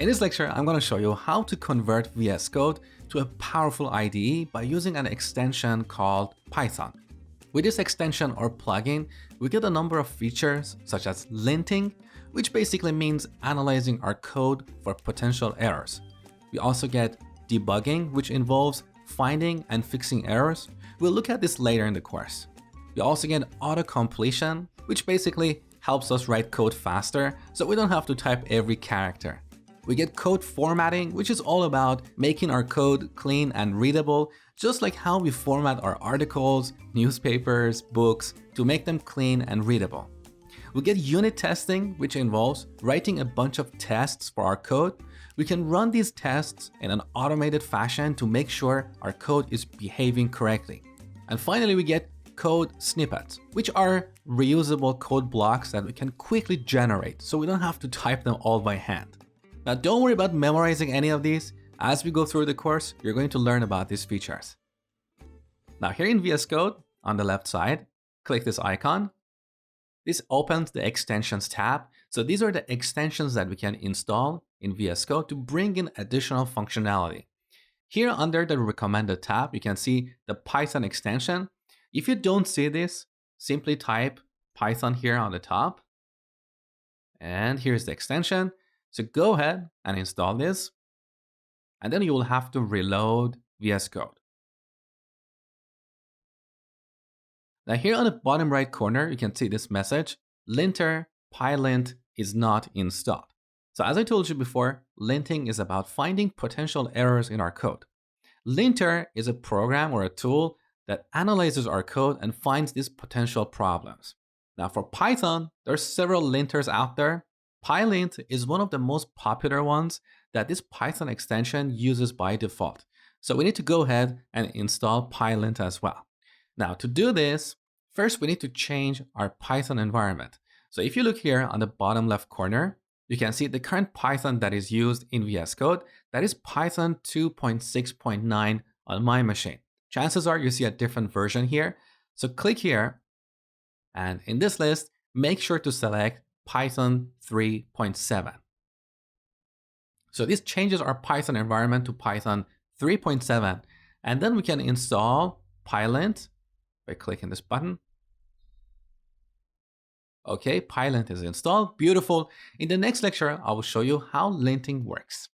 In this lecture, I'm going to show you how to convert VS Code to a powerful IDE by using an extension called Python. With this extension or plugin, we get a number of features such as linting, which basically means analyzing our code for potential errors. We also get debugging, which involves finding and fixing errors. We'll look at this later in the course. We also get auto-completion, which basically helps us write code faster so we don't have to type every character. We get code formatting, which is all about making our code clean and readable, just like how we format our articles, newspapers, books to make them clean and readable. We get unit testing, which involves writing a bunch of tests for our code. We can run these tests in an automated fashion to make sure our code is behaving correctly. And finally, we get code snippets, which are reusable code blocks that we can quickly generate so we don't have to type them all by hand. Now, don't worry about memorizing any of these. As we go through the course, you're going to learn about these features. Now, here in VS Code, on the left side, click this icon. This opens the Extensions tab. So these are the extensions that we can install in VS Code to bring in additional functionality. Here under the Recommended tab, you can see the Python extension. If you don't see this, simply type Python here on the top. And here's the extension. So go ahead and install this. And then you will have to reload VS Code. Now here on the bottom right corner, you can see this message, linter pylint is not installed. So as I told you before, linting is about finding potential errors in our code. Linter is a program or a tool that analyzes our code and finds these potential problems. Now for Python, there are several linters out there. Pylint is one of the most popular ones that this Python extension uses by default. So we need to go ahead and install Pylint as well. Now to do this, first we need to change our Python environment. So if you look here on the bottom left corner, you can see the current Python that is used in VS Code, that is Python 2.6.9 on my machine. Chances are you see a different version here. So click here, and in this list, make sure to select Python 3.7. So this changes our Python environment to Python 3.7, and then we can install Pylint by clicking this button. Okay, Pylint is installed. Beautiful. In the next lecture, I will show you how linting works.